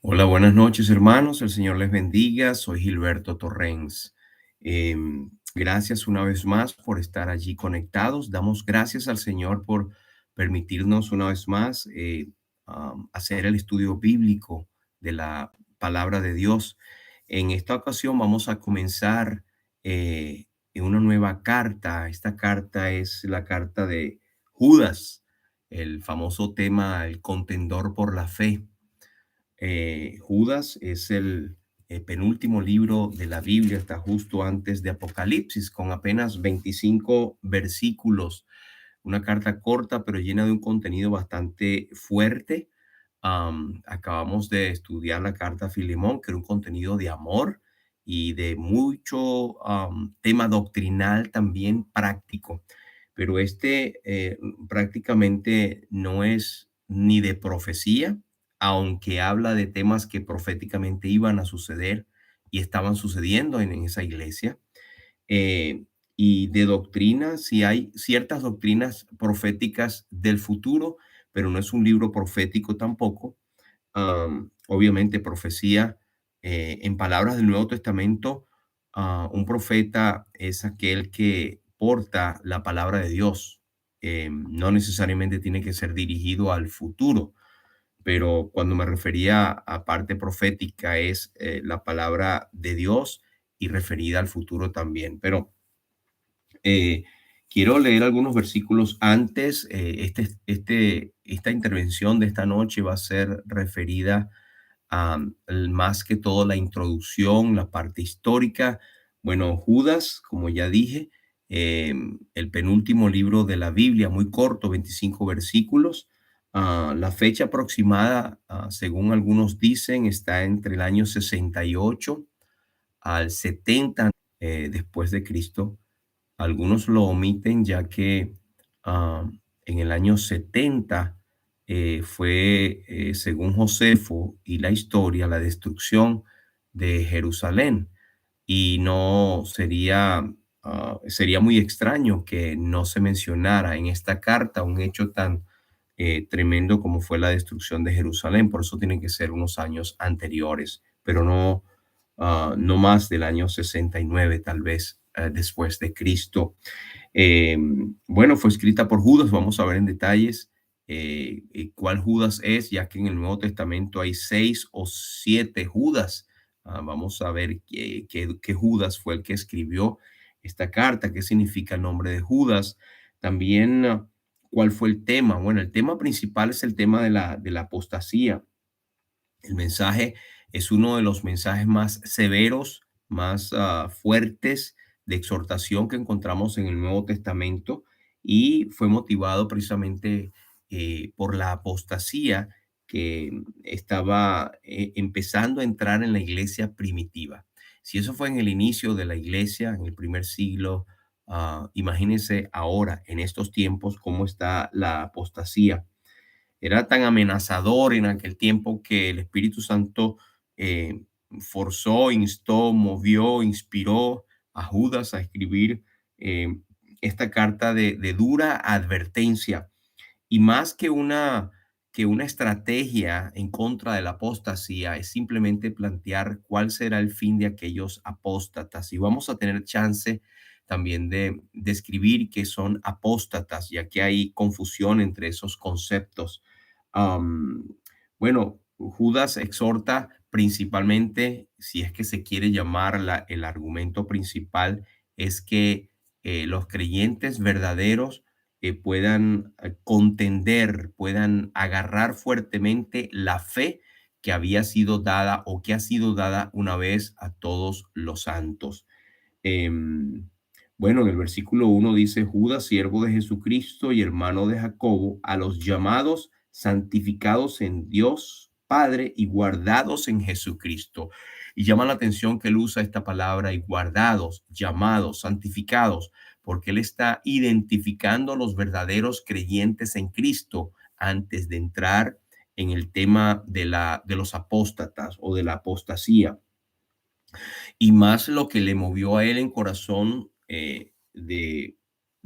Hola, buenas noches hermanos, el Señor les bendiga, soy Gilberto Torrens. Gracias una vez más por estar allí conectados, damos gracias al Señor por permitirnos una vez más hacer el estudio bíblico de la palabra de Dios. En esta ocasión vamos a comenzar en una nueva carta. Esta carta es la carta de Judas, el famoso tema, el contendor por la fe. Judas es el penúltimo libro de la Biblia, está justo antes de Apocalipsis, con apenas 25 versículos, una carta corta, pero llena de un contenido bastante fuerte. Acabamos de estudiar la carta a Filemón, que era un contenido de amor y de mucho tema doctrinal también práctico, pero prácticamente no es ni de profecía, aunque habla de temas que proféticamente iban a suceder y estaban sucediendo en esa iglesia. Eh, y de doctrina, sí hay ciertas doctrinas proféticas del futuro, pero no es un libro profético tampoco. Obviamente, profecía, en palabras del Nuevo Testamento, un profeta es aquel que porta la palabra de Dios. No necesariamente tiene que ser dirigido al futuro, pero cuando me refería a parte profética es la palabra de Dios y referida al futuro también. Pero eh, quiero leer algunos versículos antes. Esta intervención de esta noche va a ser referida a más que todo la introducción, la parte histórica. Bueno, Judas, como ya dije, el penúltimo libro de la Biblia, muy corto, 25 versículos. La fecha aproximada, según algunos dicen, está entre el año 68 al 70 después de Cristo. Algunos lo omiten ya que ah, en el año 70 fue, según Josefo y la historia, la destrucción de Jerusalén. Y no sería, sería muy extraño que no se mencionara en esta carta un hecho tan tremendo como fue la destrucción de Jerusalén. Por eso tienen que ser unos años anteriores, pero no, no más del año 69 tal vez, después de Cristo. Eh, bueno, fue escrita por Judas. Vamos a ver en detalles cuál Judas es, ya que en el Nuevo Testamento hay 6 o 7 Judas. Vamos a ver qué Judas fue el que escribió esta carta, qué significa el nombre de Judas. También cuál fue el tema. Bueno, el tema principal es el tema de la apostasía. El mensaje es uno de los mensajes más severos, más fuertes de exhortación que encontramos en el Nuevo Testamento, y fue motivado precisamente por la apostasía que estaba empezando a entrar en la iglesia primitiva. Si eso fue en el inicio de la iglesia, en el primer siglo, imagínense ahora, en estos tiempos, cómo está la apostasía. Era tan amenazador en aquel tiempo que el Espíritu Santo forzó, instó, movió, inspiró a Judas a escribir eh, esta carta de dura advertencia. Y más que una estrategia en contra de la apostasía, es simplemente plantear cuál será el fin de aquellos apóstatas. Y vamos a tener chance también de describir qué son apóstatas, ya que hay confusión entre esos conceptos. Am, bueno, Judas exhorta principalmente, si es que se quiere llamar el argumento principal, es que los creyentes verdaderos puedan contender, puedan agarrar fuertemente la fe que había sido dada o que ha sido dada una vez a todos los santos. Em, bueno, en el versículo 1 dice: Judas, siervo de Jesucristo y hermano de Jacobo, a los llamados, santificados en Dios Padre y guardados en Jesucristo. Y llama la atención que él usa esta palabra, y guardados, llamados, santificados, porque él está identificando a los verdaderos creyentes en Cristo antes de entrar en el tema de los apóstatas o de la apostasía. Y más lo que le movió a él en corazón de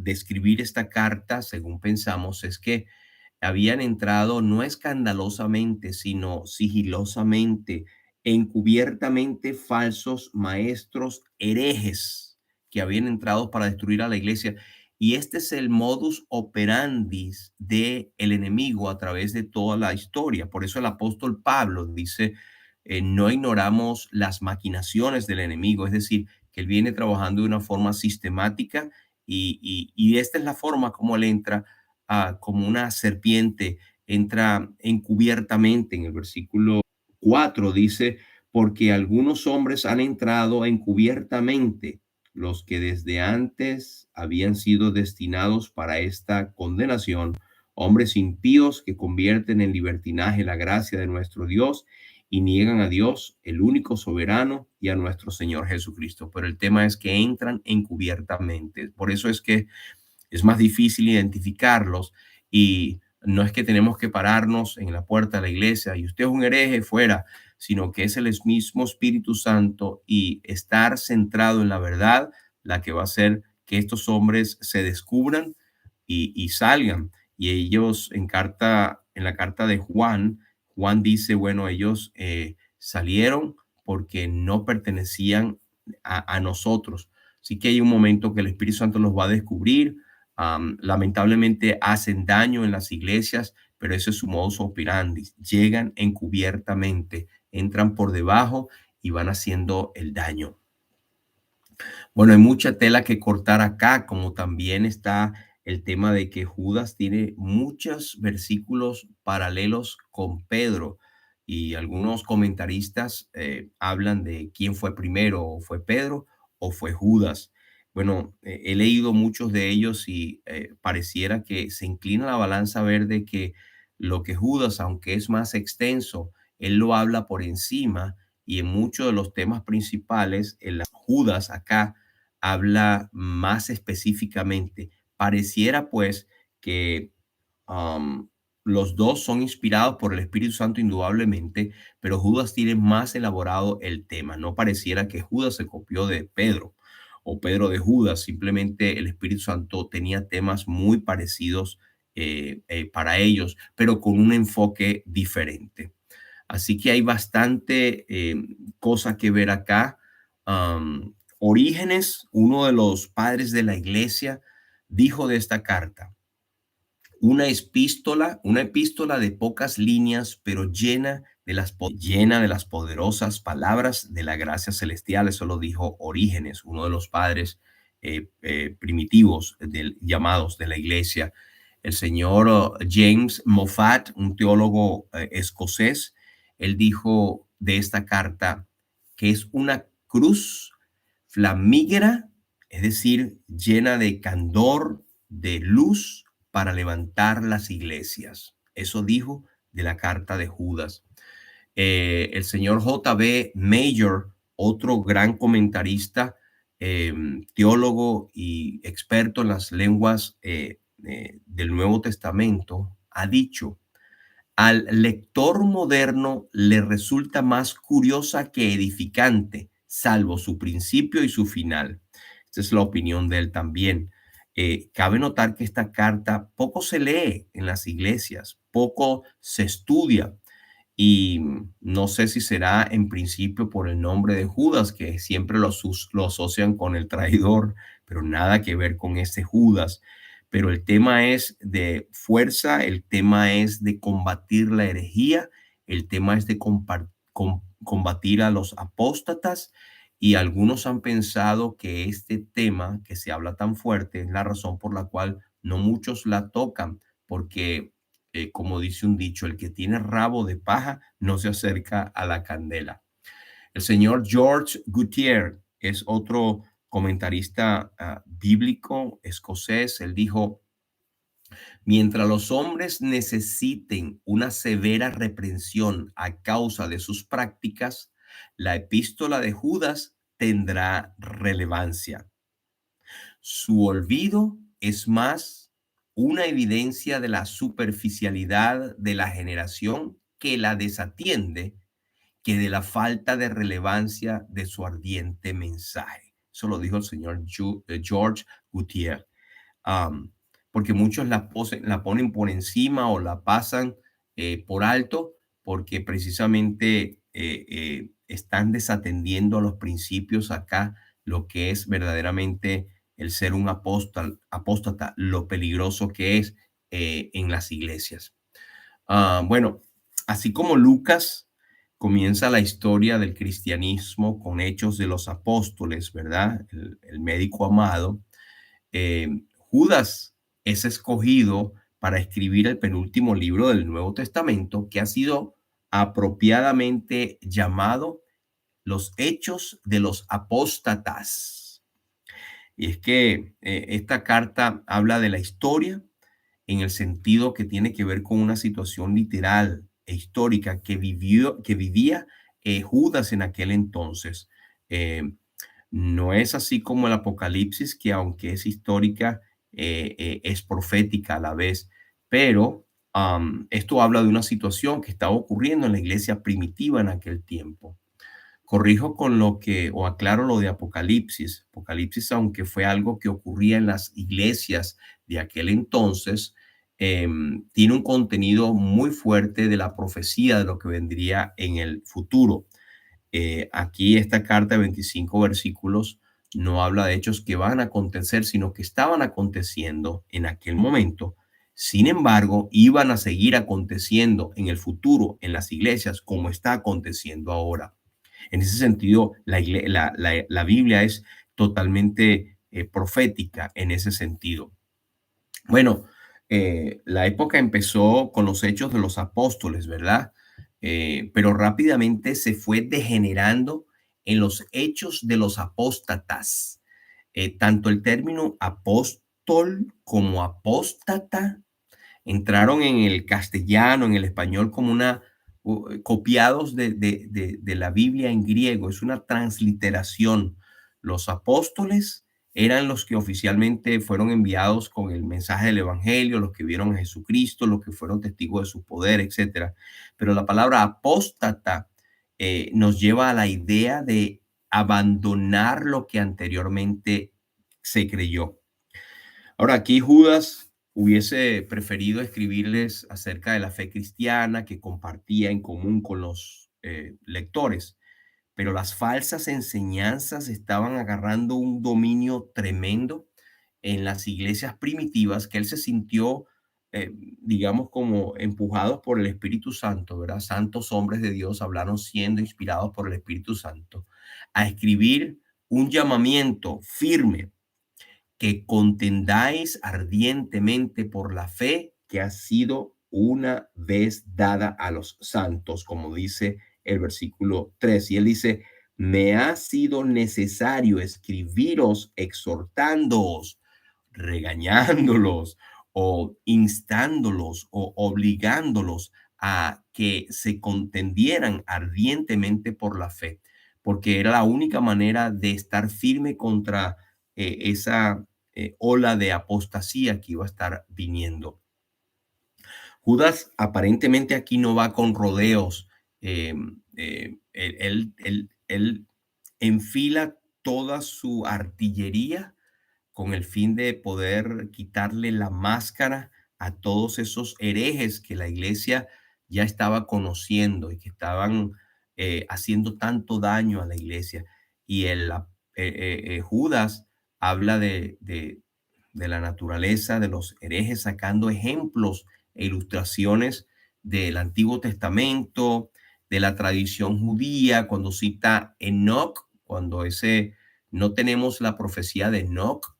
escribir esta carta, según pensamos, es que habían entrado no escandalosamente, sino sigilosamente, encubiertamente falsos maestros herejes que habían entrado para destruir a la iglesia. Y este es el modus operandi del enemigo a través de toda la historia. Por eso el apóstol Pablo dice, no ignoramos las maquinaciones del enemigo, es decir, que él viene trabajando de una forma sistemática y esta es la forma como él entra como una serpiente, entra encubiertamente. En el versículo 4 dice, porque algunos hombres han entrado encubiertamente, los que desde antes habían sido destinados para esta condenación, hombres impíos que convierten en libertinaje la gracia de nuestro Dios y niegan a Dios, el único soberano, y a nuestro Señor Jesucristo. Pero el tema es que entran encubiertamente. Por eso es que es más difícil identificarlos y no es que tenemos que pararnos en la puerta de la iglesia y usted es un hereje fuera, sino que es el mismo Espíritu Santo y estar centrado en la verdad la que va a hacer que estos hombres se descubran y salgan. Y ellos en la carta de Juan, Juan dice, bueno, ellos salieron porque no pertenecían a nosotros. Así que hay un momento que el Espíritu Santo los va a descubrir. Lamentablemente hacen daño en las iglesias, pero ese es su modus operandi. Llegan encubiertamente, entran por debajo y van haciendo el daño. Bueno, hay mucha tela que cortar acá, como también está el tema de que Judas tiene muchos versículos paralelos con Pedro y algunos comentaristas hablan de quién fue primero, o fue Pedro o fue Judas. Bueno, he leído muchos de ellos y pareciera que se inclina la balanza a ver de que lo que Judas, aunque es más extenso, él lo habla por encima y en muchos de los temas principales, el Judas acá habla más específicamente. Pareciera pues que um, los dos son inspirados por el Espíritu Santo indudablemente, pero Judas tiene más elaborado el tema. No pareciera que Judas se copió de Pedro o Pedro de Judas, simplemente el Espíritu Santo tenía temas muy parecidos para ellos, pero con un enfoque diferente. Así que hay bastante cosa que ver acá. Orígenes, uno de los padres de la iglesia, dijo de esta carta, una epístola de pocas líneas, pero llena de las poderosas palabras de la gracia celestial. Eso lo dijo Orígenes, uno de los padres primitivos llamados de la iglesia. El señor James Moffat, un teólogo escocés, él dijo de esta carta que es una cruz flamígera, es decir, llena de candor, de luz para levantar las iglesias. Eso dijo de la carta de Judas. El señor J.B. Major, otro gran comentarista, teólogo y experto en las lenguas del Nuevo Testamento, ha dicho, al lector moderno le resulta más curiosa que edificante, salvo su principio y su final. Esta es la opinión de él también. Cabe notar que esta carta poco se lee en las iglesias, poco se estudia y no sé si será en principio por el nombre de Judas, que siempre lo asocian con el traidor, pero nada que ver con ese Judas. Pero el tema es de fuerza, el tema es de combatir la herejía, el tema es de combatir a los apóstatas y algunos han pensado que este tema que se habla tan fuerte es la razón por la cual no muchos la tocan, porque como dice un dicho, el que tiene rabo de paja no se acerca a la candela. El señor George Gutierrez es otro comentarista bíblico escocés. Él dijo, mientras los hombres necesiten una severa reprensión a causa de sus prácticas, la epístola de Judas tendrá relevancia. Su olvido es más una evidencia de la superficialidad de la generación que la desatiende que de la falta de relevancia de su ardiente mensaje. Eso lo dijo el señor George Gutierrez. Um, porque muchos la ponen por encima o la pasan por alto, porque precisamente están desatendiendo a los principios acá, lo que es verdaderamente el ser un apóstata, lo peligroso que es en las iglesias. Bueno, así como Lucas comienza la historia del cristianismo con hechos de los apóstoles, ¿verdad? El médico amado. Judas es escogido para escribir el penúltimo libro del Nuevo Testamento, que ha sido apropiadamente llamado los hechos de los apóstatas. Y es que esta carta habla de la historia en el sentido que tiene que ver con una situación literal e histórica que vivía Judas en aquel entonces. Eh, no es así como el Apocalipsis, que aunque es histórica, es profética a la vez, pero esto habla de una situación que estaba ocurriendo en la iglesia primitiva en aquel tiempo. Corrijo con lo que, o aclaro lo de Apocalipsis. Apocalipsis, aunque fue algo que ocurría en las iglesias de aquel entonces, tiene un contenido muy fuerte de la profecía de lo que vendría en el futuro. Aquí esta carta de 25 versículos no habla de hechos que van a acontecer, sino que estaban aconteciendo en aquel momento. Sin embargo, iban a seguir aconteciendo en el futuro en las iglesias como está aconteciendo ahora. En ese sentido, la Biblia es totalmente profética en ese sentido. Bueno, la época empezó con los hechos de los apóstoles, ¿verdad? Pero rápidamente se fue degenerando en los hechos de los apóstatas. Tanto el término apóstol como apóstata entraron en el castellano, en el español, como copiados de la Biblia en griego. Es una transliteración. Los apóstoles eran los que oficialmente fueron enviados con el mensaje del evangelio, los que vieron a Jesucristo, los que fueron testigos de su poder, etcétera. Pero la palabra apóstata nos lleva a la idea de abandonar lo que anteriormente se creyó. Ahora, aquí Judas hubiese preferido escribirles acerca de la fe cristiana que compartía en común con los lectores, pero las falsas enseñanzas estaban agarrando un dominio tremendo en las iglesias primitivas, que él se sintió, digamos, como empujados por el Espíritu Santo, ¿verdad? Santos hombres de Dios hablaron siendo inspirados por el Espíritu Santo a escribir un llamamiento firme: que contendáis ardientemente por la fe que ha sido una vez dada a los santos, como dice el versículo 3. Y él dice: me ha sido necesario escribiros exhortándoos, regañándolos o instándolos o obligándolos a que se contendieran ardientemente por la fe, porque era la única manera de estar firme contra esa ola de apostasía que iba a estar viniendo. Judas aparentemente aquí no va con rodeos. Él enfila toda su artillería con el fin de poder quitarle la máscara a todos esos herejes que la iglesia ya estaba conociendo y que estaban haciendo tanto daño a la iglesia. Y Judas habla de la naturaleza de los herejes, sacando ejemplos e ilustraciones del Antiguo Testamento, de la tradición judía, cuando cita Enoc, cuando no tenemos la profecía de Enoc.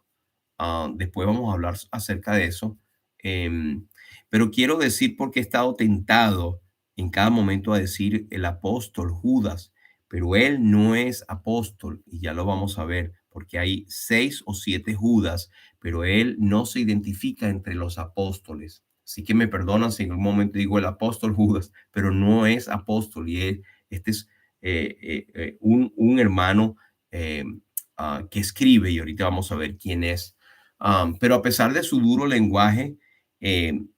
Después vamos a hablar acerca de eso. Pero quiero decir, porque he estado tentado en cada momento a decir el apóstol Judas, pero él no es apóstol, y ya lo vamos a ver, porque hay 6 o 7 Judas, pero él no se identifica entre los apóstoles. Así que me perdonan si en un momento digo el apóstol Judas, pero no es apóstol, y este es un hermano que escribe, y ahorita vamos a ver quién es. Pero a pesar de su duro lenguaje,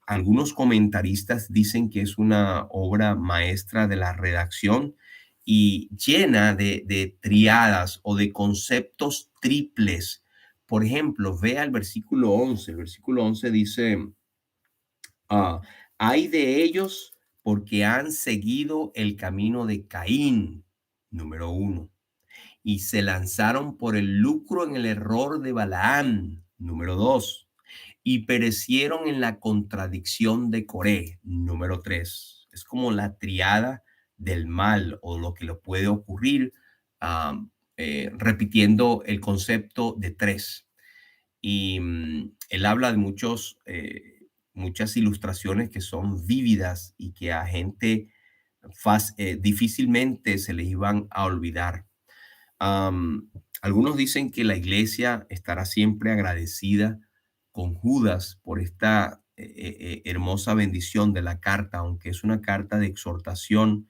algunos comentaristas dicen que es una obra maestra de la redacción y llena de triadas o de conceptos triples Por ejemplo, vea el versículo 11. El versículo 11 dice, ah, hay de ellos porque han seguido el camino de Caín, número uno, y se lanzaron por el lucro en el error de Balaam, número dos, y perecieron en la contradicción de Coré, número tres. Es como la triada del mal o lo que le puede ocurrir, ah, repitiendo el concepto de tres. Y él habla de muchas ilustraciones que son vívidas y que a gente difícilmente se les iban a olvidar. Am, Algunos dicen que la iglesia estará siempre agradecida con Judas por esta hermosa bendición de la carta, aunque es una carta de exhortación,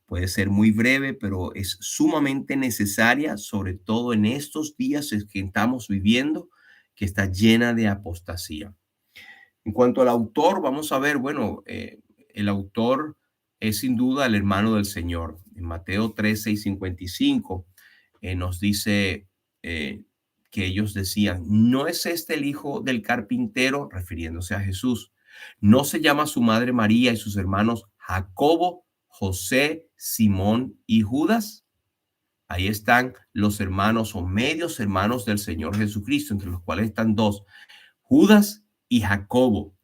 puede ser muy breve, pero es sumamente necesaria, sobre todo en estos días que estamos viviendo, que está llena de apostasía. En cuanto al autor, vamos a ver, bueno, el autor es sin duda el hermano del Señor. En Mateo 13:55 nos dice que ellos decían, ¿no es este el hijo del carpintero? Refiriéndose a Jesús. ¿No se llama su madre María y sus hermanos Jacobo, José, Simón y Judas? Ahí están los hermanos o medios hermanos del Señor Jesucristo, entre los cuales están dos, Judas y Jacobo.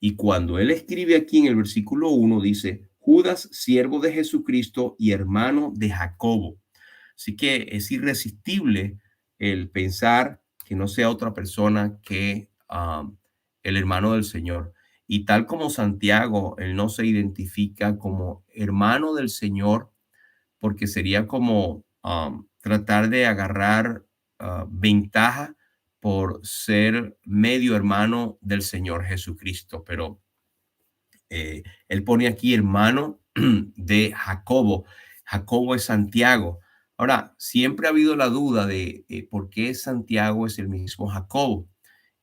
Y cuando él escribe aquí en el versículo 1, dice, Judas, siervo de Jesucristo y hermano de Jacobo. Así que es irresistible el pensar que no sea otra persona que el hermano del Señor. Y tal como Santiago, él no se identifica como hermano del Señor, porque sería como tratar de agarrar ventaja por ser medio hermano del Señor Jesucristo. Pero él pone aquí hermano de Jacobo. Jacobo es Santiago. Ahora, siempre ha habido la duda de por qué Santiago es el mismo Jacobo.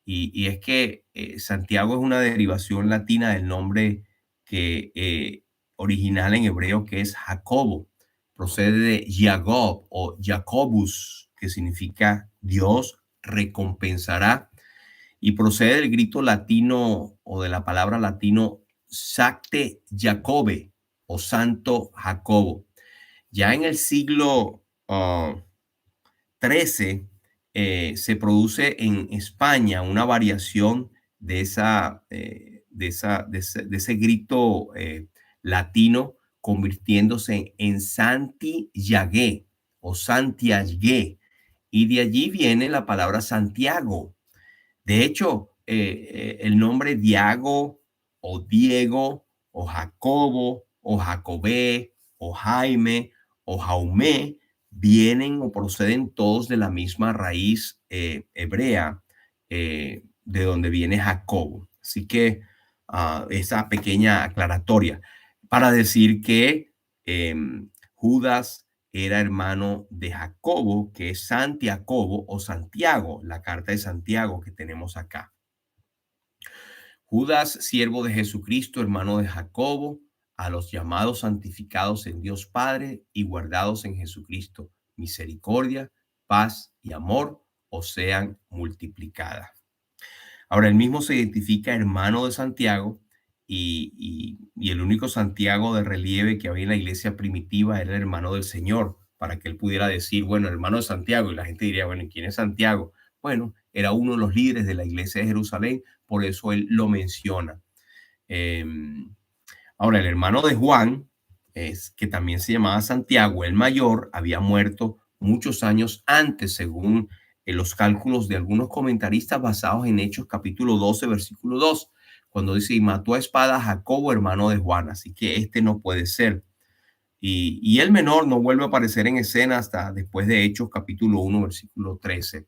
Y es que Santiago es una derivación latina del nombre que original en hebreo, que es Jacobo. Procede de Jacob o Jacobus, que significa Dios recompensará, y procede del grito latino o de la palabra latino Sacte Jacobe o Santo Jacobo. Ya en el siglo XIII se produce en España una variación de ese grito latino, convirtiéndose en Santi Yagué o Santiagué, y de allí viene la palabra Santiago. De hecho, el nombre Diago o Diego o Jacobo o Jacobé o Jaime o Jaume vienen o proceden todos de la misma raíz hebrea, de donde viene Jacobo. Así que esa pequeña aclaratoria para decir que Judas era hermano de Jacobo, que es Santiago o Santiago, la carta de Santiago que tenemos acá. Judas, siervo de Jesucristo, hermano de Jacobo, a los llamados santificados en Dios Padre y guardados en Jesucristo, misericordia, paz y amor os sean multiplicadas. Ahora, él mismo se identifica hermano de Santiago y el único Santiago de relieve que había en la iglesia primitiva era el hermano del Señor, para que él pudiera decir, bueno, hermano de Santiago, y la gente diría, bueno, ¿y quién es Santiago? Bueno, era uno de los líderes de la iglesia de Jerusalén, por eso él lo menciona. Eh, Ahora, el hermano de Juan, que también se llamaba Santiago, el mayor, había muerto muchos años antes, según los cálculos de algunos comentaristas basados en Hechos capítulo 12, versículo 2, cuando dice, y mató a espada a Jacobo, hermano de Juan, así que este no puede ser. Y el menor no vuelve a aparecer en escena hasta después de Hechos capítulo 1, versículo 13.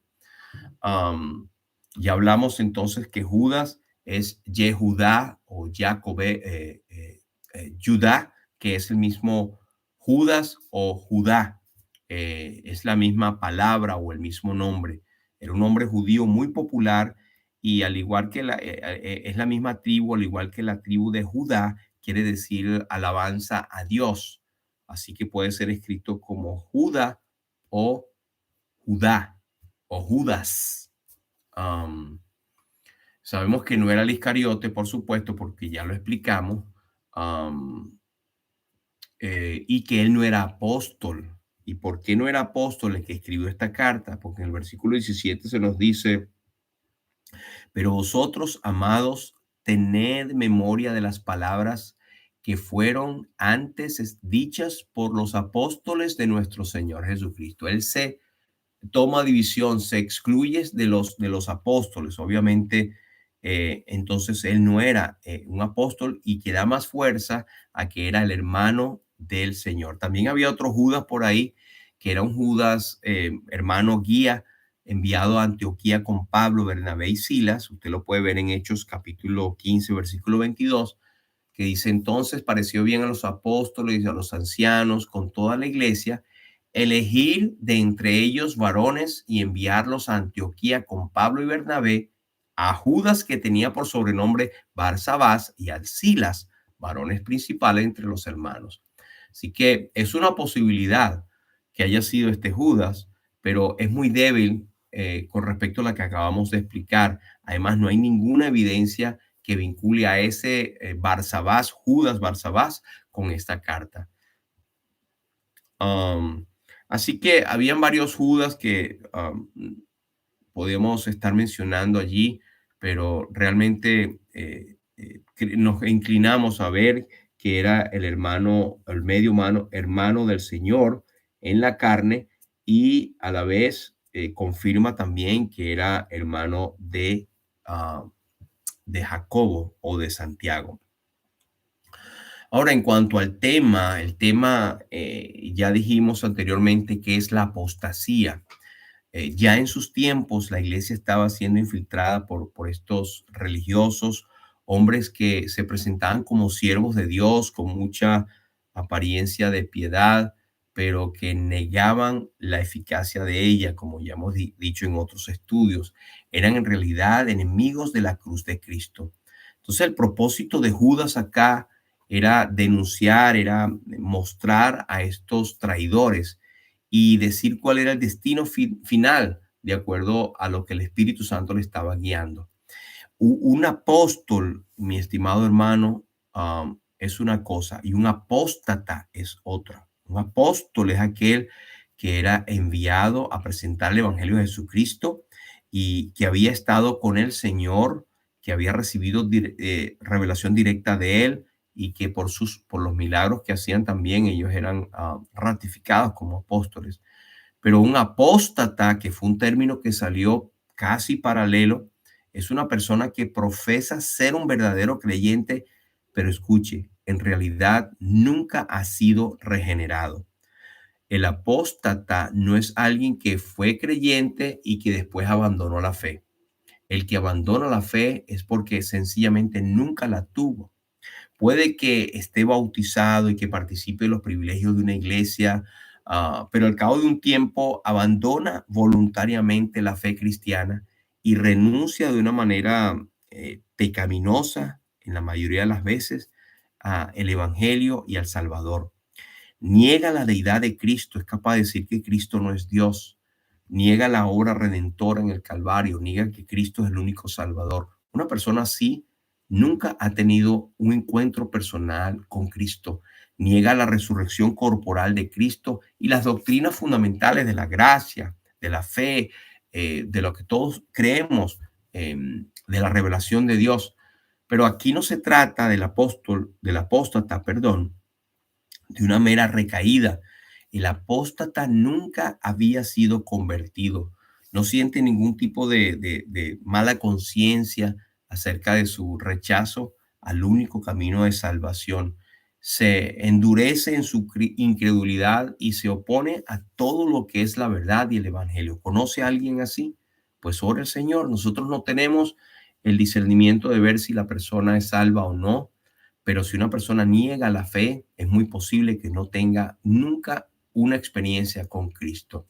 Um, ya hablamos entonces que Judas es Yehudá o Jacobe, Judá, que es el mismo Judas o Judá, es la misma palabra o el mismo nombre. Era un nombre judío muy popular y al igual que es la misma tribu, al igual que la tribu de Judá, quiere decir alabanza a Dios. Así que puede ser escrito como Judá o Judá o Judas. Am, Sabemos que no era el Iscariote, por supuesto, porque ya lo explicamos, am, y que él no era apóstol. ¿Y por qué no era apóstol el que escribió esta carta? Porque en el versículo 17 se nos dice: pero vosotros, amados, tened memoria de las palabras que fueron antes dichas por los apóstoles de nuestro Señor Jesucristo. Él se toma división, se excluye de los apóstoles. Obviamente, entonces él no era un apóstol, y que da más fuerza a que era el hermano del Señor. También había otro Judas por ahí, que era un Judas, hermano guía, enviado a Antioquía con Pablo, Bernabé y Silas. Usted lo puede ver en Hechos capítulo 15, versículo 22, que dice: entonces pareció bien a los apóstoles y a los ancianos con toda la iglesia elegir de entre ellos varones y enviarlos a Antioquía con Pablo y Bernabé, a Judas, que tenía por sobrenombre Barsabás, y a Silas, varones principales entre los hermanos. Así que es una posibilidad que haya sido este Judas, pero es muy débil con respecto a la que acabamos de explicar. Además, no hay ninguna evidencia que vincule a ese Barsabás, Judas Barsabás, con esta carta. Um, Así que habían varios Judas que podemos estar mencionando allí, pero realmente nos inclinamos a ver que era el hermano, el medio humano, hermano del Señor en la carne, y a la vez confirma también que era hermano uh, de Jacobo o de Santiago. Ahora, en cuanto al tema, ya dijimos anteriormente que es la apostasía. Ya en sus tiempos la iglesia estaba siendo infiltrada por estos religiosos, hombres que se presentaban como siervos de Dios, con mucha apariencia de piedad, pero que negaban la eficacia de ella, como ya hemos dicho en otros estudios. Eran en realidad enemigos de la cruz de Cristo. Entonces el propósito de Judas acá era denunciar, era mostrar a estos traidores y decir cuál era el destino final, de acuerdo a lo que el Espíritu Santo le estaba guiando. Un apóstol, mi estimado hermano, es una cosa, y un apóstata es otra. Un apóstol es aquel que era enviado a presentar el Evangelio de Jesucristo y que había estado con el Señor, que había recibido revelación directa de él, y que por los milagros que hacían también ellos eran ratificados como apóstoles. Pero un apóstata, que fue un término que salió casi paralelo, es una persona que profesa ser un verdadero creyente, pero escuche, en realidad nunca ha sido regenerado. El apóstata no es alguien que fue creyente y que después abandonó la fe. El que abandona la fe es porque sencillamente nunca la tuvo. Puede que esté bautizado y que participe de los privilegios de una iglesia, pero al cabo de un tiempo abandona voluntariamente la fe cristiana y renuncia de una manera pecaminosa, en la mayoría de las veces, al Evangelio y al Salvador. Niega la deidad de Cristo, es capaz de decir que Cristo no es Dios. Niega la obra redentora en el Calvario, niega que Cristo es el único Salvador. Una persona así nunca ha tenido un encuentro personal con Cristo. Niega la resurrección corporal de Cristo y las doctrinas fundamentales de la gracia, de la fe, de lo que todos creemos, de la revelación de Dios. Pero aquí no se trata del apóstata, perdón, de una mera recaída. El apóstata nunca había sido convertido. No siente ningún tipo de mala conciencia acerca de su rechazo al único camino de salvación. Se endurece en su incredulidad y se opone a todo lo que es la verdad y el evangelio. ¿Conoce a alguien así? Pues ora al Señor. Nosotros no tenemos el discernimiento de ver si la persona es salva o no, pero si una persona niega la fe, es muy posible que no tenga nunca una experiencia con Cristo.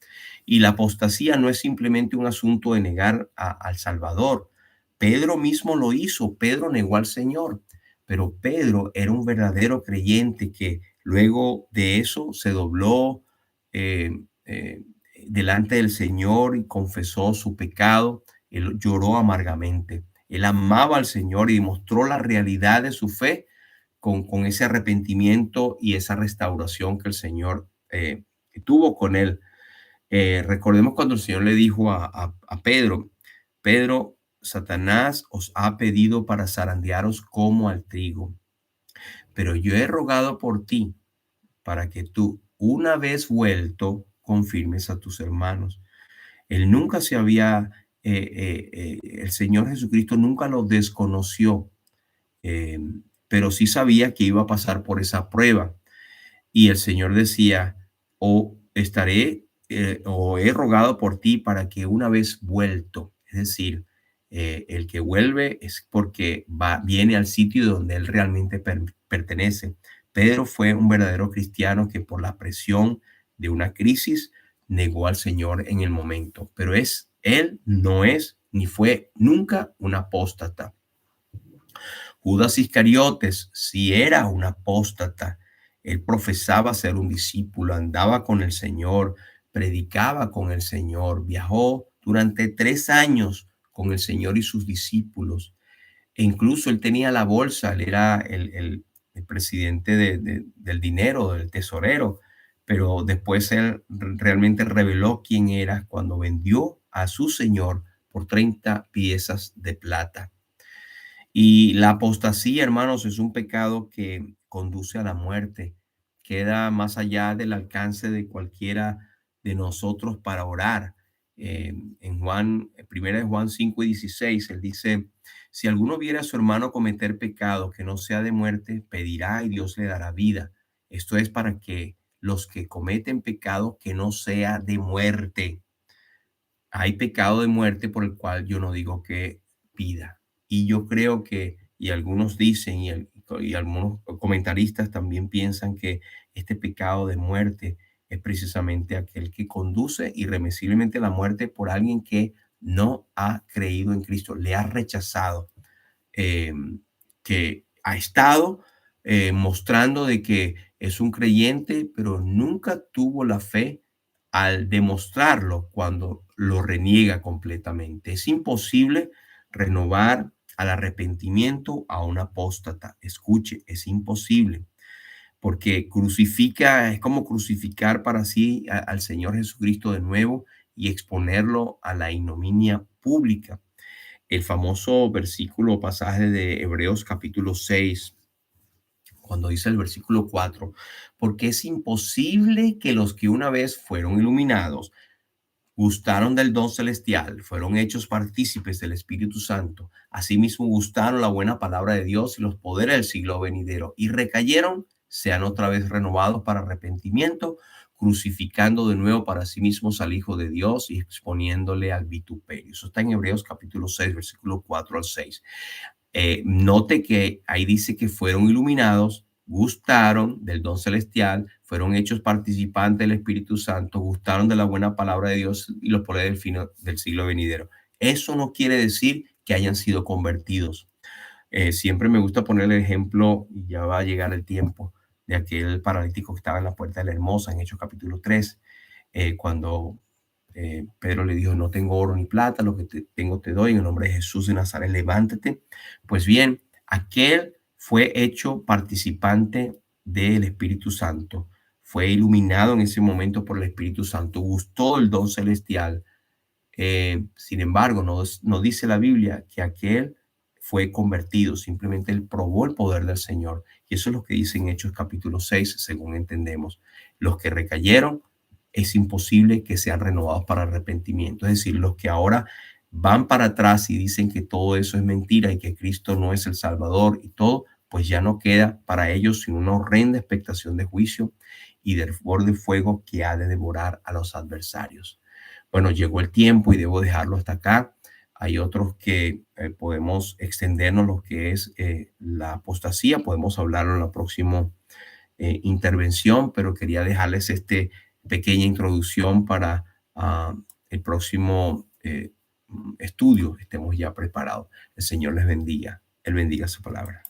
Y la apostasía no es simplemente un asunto de negar al Salvador. Pedro mismo lo hizo. Pedro negó al Señor, pero Pedro era un verdadero creyente que luego de eso se dobló eh, eh, delante del Señor y confesó su pecado él lloró amargamente. Él amaba al Señor y demostró la realidad de su fe con ese arrepentimiento y esa restauración que el Señor tuvo con él. Recordemos cuando el Señor le dijo a Pedro, Pedro, Satanás os ha pedido para zarandearos como al trigo, pero yo he rogado por ti para que tú, una vez vuelto, confirmes a tus hermanos. Él nunca se había, el Señor Jesucristo nunca lo desconoció, eh, pero sí sabía que iba a pasar por esa prueba. Y el Señor decía, o estaré, o he rogado por ti para que una vez vuelto, es decir, el que vuelve es porque viene al sitio donde él realmente pertenece. Pedro fue un verdadero cristiano que por la presión de una crisis negó al Señor en el momento, pero él no es ni fue nunca un apóstata. Judas Iscariotes sí era un apóstata. Él profesaba ser un discípulo, andaba con el Señor, predicaba con el Señor, viajó durante 3 años con el Señor y sus discípulos. E incluso él tenía la bolsa, él era el presidente del dinero, del tesorero, pero después él realmente reveló quién era cuando vendió a su Señor por 30 piezas de plata. Y la apostasía, hermanos, es un pecado que conduce a la muerte. Queda más allá del alcance de cualquiera de nosotros para orar. En Juan, primera de Juan 5:16, él dice, si alguno viera a su hermano cometer pecado que no sea de muerte, pedirá y Dios le dará vida. Esto es para que los que cometen pecado que no sea de muerte. Hay pecado de muerte por el cual yo no digo que pida. Y yo creo que, y algunos dicen, y algunos comentaristas también piensan que este pecado de muerte es precisamente aquel que conduce irremisiblemente a la muerte por alguien que no ha creído en Cristo, le ha rechazado, eh, que ha estado mostrando de que es un creyente, pero nunca tuvo la fe al demostrarlo cuando lo reniega completamente. Es imposible renovar al arrepentimiento a un apóstata. Escuche, es imposible, porque crucifica, es como crucificar para sí al Señor Jesucristo de nuevo y exponerlo a la ignominia pública. El famoso versículo, pasaje de Hebreos capítulo 6, cuando dice el versículo 4, porque es imposible que los que una vez fueron iluminados, gustaron del don celestial, fueron hechos partícipes del Espíritu Santo, asimismo gustaron la buena palabra de Dios y los poderes del siglo venidero, y recayeron, sean otra vez renovados para arrepentimiento, crucificando de nuevo para sí mismos al Hijo de Dios y exponiéndole al vituperio. Eso está en Hebreos capítulo 6, versículo 4 al 6. Note que ahí dice que fueron iluminados, gustaron del don celestial, fueron hechos participantes del Espíritu Santo, gustaron de la buena palabra de Dios y los poderes del siglo venidero. Eso no quiere decir que hayan sido convertidos. Siempre me gusta poner el ejemplo, y ya va a llegar el tiempo, de aquel paralítico que estaba en la puerta de la Hermosa en Hechos capítulo 3, cuando Pedro le dijo, no tengo oro ni plata, lo que tengo te doy, en el nombre de Jesús de Nazaret, levántate. Pues bien, aquel fue hecho participante del Espíritu Santo, fue iluminado en ese momento por el Espíritu Santo, gustó el don celestial. Sin embargo, no dice la Biblia que aquel fue convertido, simplemente él probó el poder del Señor. Y eso es lo que dice en Hechos capítulo 6, según entendemos. Los que recayeron, es imposible que sean renovados para arrepentimiento. Es decir, los que ahora van para atrás y dicen que todo eso es mentira y que Cristo no es el Salvador y todo, pues ya no queda para ellos sino una horrenda expectación de juicio y del de fuego que ha de devorar a los adversarios. Bueno, llegó el tiempo y debo dejarlo hasta acá. Hay otros que podemos extendernos lo que es la apostasía, podemos hablarlo en la próxima intervención, pero quería dejarles este pequeña introducción para el próximo estudio, estemos ya preparados. El Señor les bendiga, Él bendiga su palabra.